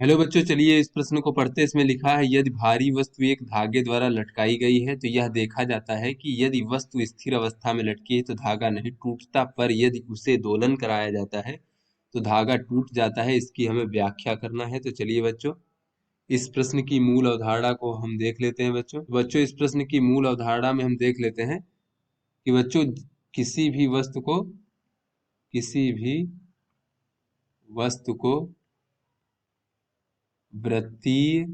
Hello बच्चों, चलिए इस प्रश्न को पढ़ते हैं। इसमें लिखा है, यदि भारी वस्तु एक धागे द्वारा लटकाई गई है तो यह देखा जाता है कि यदि वस्तु स्थिर अवस्था में लटकी है तो धागा नहीं टूटता, पर यदि उसे दोलन कराया जाता है तो धागा टूट जाता है। इसकी हमें व्याख्या करना है। तो चलिए बच्चों, इस प्रश्न की मूल अवधारणा को हम देख लेते हैं। बच्चों इस प्रश्न की मूल अवधारणा में हम देख लेते हैं कि बच्चों, किसी भी वस्तु को किसी भी वस्तु को वृत्तीय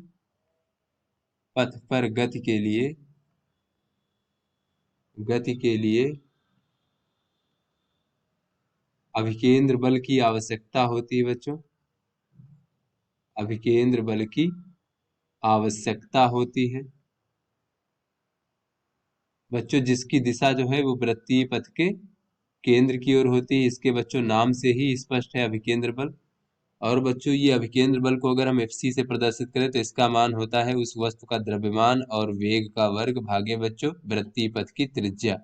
पथ पर गति के लिए अभिकेंद्र बल की आवश्यकता होती है। बच्चों, अभिकेंद्र बल की आवश्यकता होती है। बच्चों, जिसकी दिशा जो है वो वृत्तीय पथ के केंद्र की ओर होती है। इसके बच्चों नाम से ही स्पष्ट है, अभिकेंद्र बल। और बच्चों, ये अभिकेंद्र बल को अगर हम एफसी से प्रदर्शित करें तो इसका मान होता है उस वस्तु का द्रव्यमान और वेग का वर्ग भागे बच्चों वृत्तीय पथ की त्रिज्या।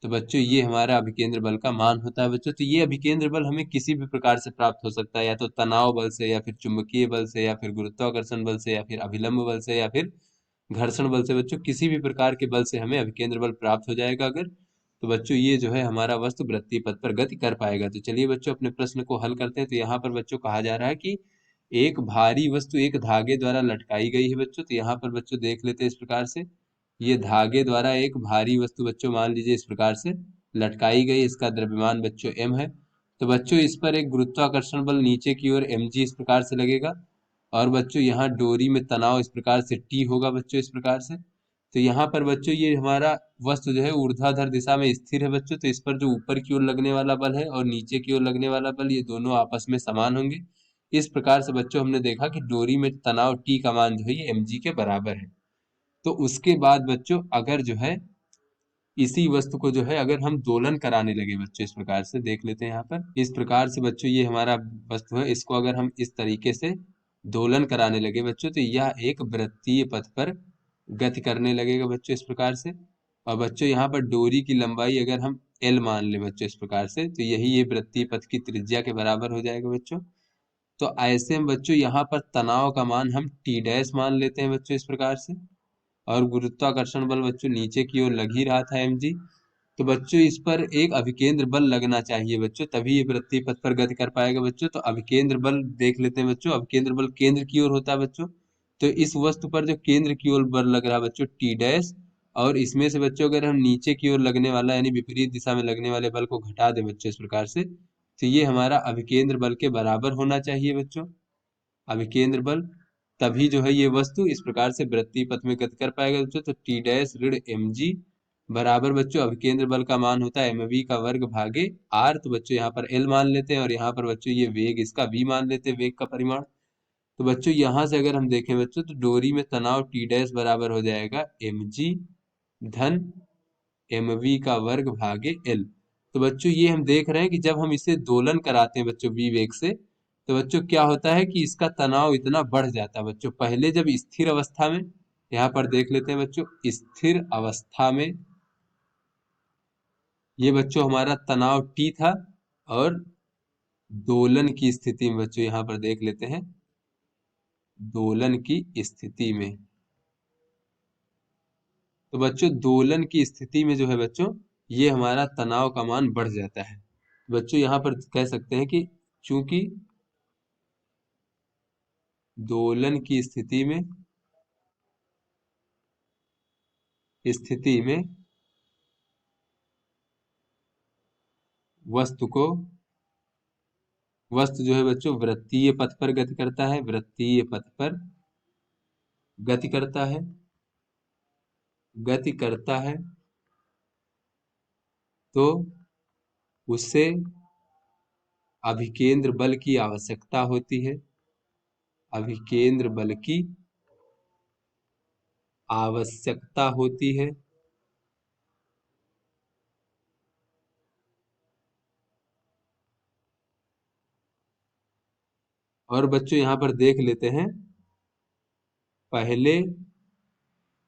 तो बच्चों, ये हमारा अभिकेंद्र बल का मान होता है। बच्चों, तो ये अभिकेंद्र बल हमें किसी भी प्रकार से प्राप्त हो सकता है, या तो तनाव बल से, या फिर चुंबकीय बल से, या फिर गुरुत्वाकर्षण बल से, या फिर अभिलंब बल से, या फिर घर्षण बल से। बच्चों, किसी भी प्रकार के बल से हमें अभिकेंद्र बल प्राप्त हो जाएगा अगर, तो बच्चों ये जो है हमारा वस्तु वृत्तीय पथ पर गति कर पाएगा। तो चलिए बच्चों, अपने प्रश्न को हल करते हैं। तो यहाँ पर बच्चों कहा जा रहा है कि एक भारी वस्तु एक धागे द्वारा लटकाई गई है। बच्चों, तो यहाँ पर बच्चों देख लेते हैं इस प्रकार से, ये धागे द्वारा एक भारी वस्तु बच्चों मान लीजिए इस प्रकार से लटकाई गई। इसका द्रव्यमान बच्चों m है। तो बच्चों इस पर एक गुरुत्वाकर्षण बल नीचे की ओर mg इस प्रकार से लगेगा। और बच्चों यहाँ डोरी में तनाव इस प्रकार से T होगा बच्चों इस प्रकार से। तो यहाँ पर बच्चों ये हमारा वस्तु जो है ऊर्ध्वाधर दिशा में स्थिर है बच्चों। तो इस पर जो ऊपर की ओर लगने वाला बल है और नीचे की ओर लगने वाला बल, ये दोनों आपस में समान होंगे। इस प्रकार से बच्चों हमने देखा कि डोरी में तनाव T का मान जो है ये mg के बराबर है। तो उसके बाद बच्चों अगर जो है इसी वस्तु को जो है अगर हम दोलन कराने लगे बच्चों, इस प्रकार से देख लेते हैं यहाँ पर, इस प्रकार से बच्चों ये हमारा वस्तु है, इसको अगर हम इस तरीके से दोलन कराने लगे बच्चों तो यह एक वृत्तीय पथ पर गति करने लगेगा बच्चों इस प्रकार से। और बच्चों यहाँ पर डोरी की लंबाई अगर हम L मान ले बच्चों इस प्रकार से, तो यही ये वृत्तीय पथ की त्रिज्या के बराबर हो जाएगा बच्चों। तो ऐसे में बच्चों यहाँ पर तनाव का मान हम T डैश मान लेते हैं बच्चों इस प्रकार से। और गुरुत्वाकर्षण बल बच्चों नीचे की ओर लग ही रहा था mg। तो बच्चों इस पर एक अभिकेंद्र बल लगना चाहिए बच्चों, तभी ये वृत्तीय पथ पर गति कर पाएगा बच्चों। तो अभिकेंद्र बल देख लेते हैं बच्चों। अभिकेंद्र बल केंद्र की ओर होता है बच्चों। तो इस वस्तु पर जो केंद्र की ओर बल लग रहा है बच्चों टी डैश, और इसमें से बच्चों अगर हम नीचे की ओर लगने वाला यानी विपरीत दिशा में लगने वाले बल को घटा दें बच्चों इस प्रकार से, तो ये हमारा अभिकेंद्र बल के बराबर होना चाहिए बच्चों, अभिकेंद्र बल। तभी जो है ये वस्तु इस प्रकार से वृत्तीय पथ में गति कर पाएगा बच्चों। तो टी डैश ऋण एम जी बराबर बच्चों अभिकेंद्र बल का मान होता है एम वी का वर्ग भागे आर। तो बच्चों यहाँ पर एल मान लेते हैं और यहाँ पर बच्चों ये वेग इसका वी मान लेते हैं, वेग का परिमाण। तो बच्चों यहाँ से अगर हम देखें बच्चों तो डोरी में तनाव टी डैश बराबर हो जाएगा एम जी धन एम वी का वर्ग भागे एल। तो बच्चों ये हम देख रहे हैं कि जब हम इसे दोलन कराते हैं बच्चों वी वेग से, तो बच्चों क्या होता है कि इसका तनाव इतना बढ़ जाता है बच्चों। पहले जब स्थिर अवस्था में, यहाँ पर देख लेते हैं बच्चों, स्थिर अवस्था में ये बच्चों हमारा तनाव टी था। और दोलन की स्थिति में बच्चों यहाँ पर देख लेते हैं, दोलन की स्थिति में, तो बच्चों दोलन की स्थिति में जो है बच्चों ये हमारा तनाव का मान बढ़ जाता है। बच्चों यहाँ पर कह सकते हैं कि चूंकि दोलन की स्थिति में वस्तु को वस्तु जो है बच्चों वृत्तीय पथ पर गति करता है, वृत्तीय पथ पर गति करता है, गति करता है, तो उससे अभिकेंद्र बल की आवश्यकता होती है, अभिकेंद्र बल की आवश्यकता होती है। और बच्चों यहाँ पर देख लेते हैं, पहले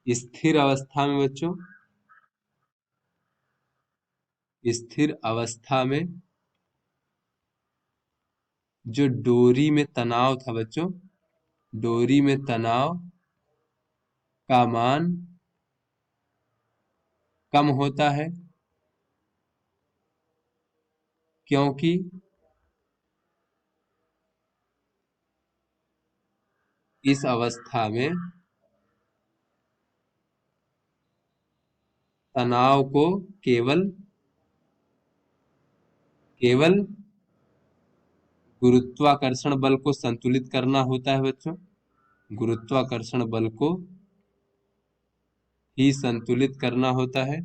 स्थिर अवस्था में बच्चों, स्थिर अवस्था में जो डोरी में तनाव था बच्चों, डोरी में तनाव का मान कम होता है क्योंकि इस अवस्था में तनाव को केवल केवल गुरुत्वाकर्षण बल को संतुलित करना होता है बच्चों। गुरुत्वाकर्षण बल को ही संतुलित करना होता है।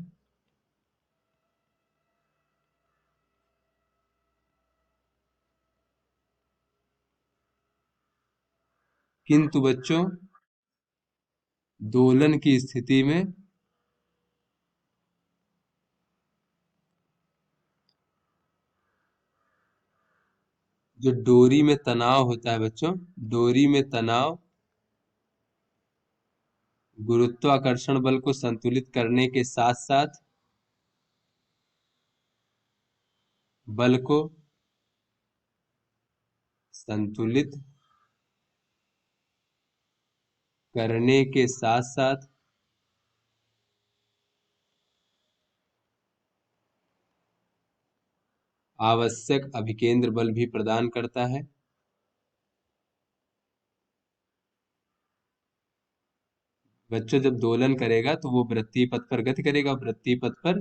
किंतु बच्चों दोलन की स्थिति में जो डोरी में तनाव होता है बच्चों, डोरी में तनाव गुरुत्वाकर्षण बल को संतुलित करने के साथ साथ बल को संतुलित करने के साथ साथ आवश्यक अभिकेंद्र बल भी प्रदान करता है। बच्चों जब दोलन करेगा तो वो वृत्तीय पथ पर गति करेगा। वृत्तीय पथ पर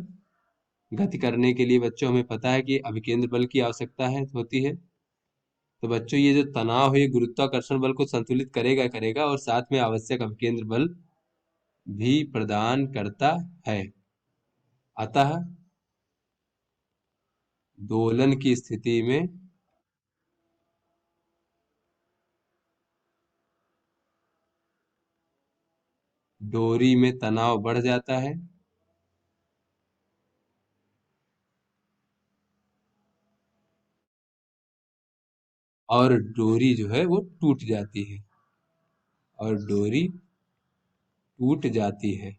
गति करने के लिए बच्चों हमें पता है कि अभिकेंद्र बल की आवश्यकता होती है। तो बच्चों ये जो तनाव है गुरुत्वाकर्षण बल को संतुलित करेगा करेगा और साथ में आवश्यक अभिकेंद्र बल भी प्रदान करता है। अतः दोलन की स्थिति में डोरी में तनाव बढ़ जाता है और डोरी जो है वो टूट जाती है और डोरी टूट जाती है।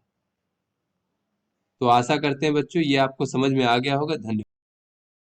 तो आशा करते हैं बच्चों ये आपको समझ में आ गया होगा। धन्यवाद।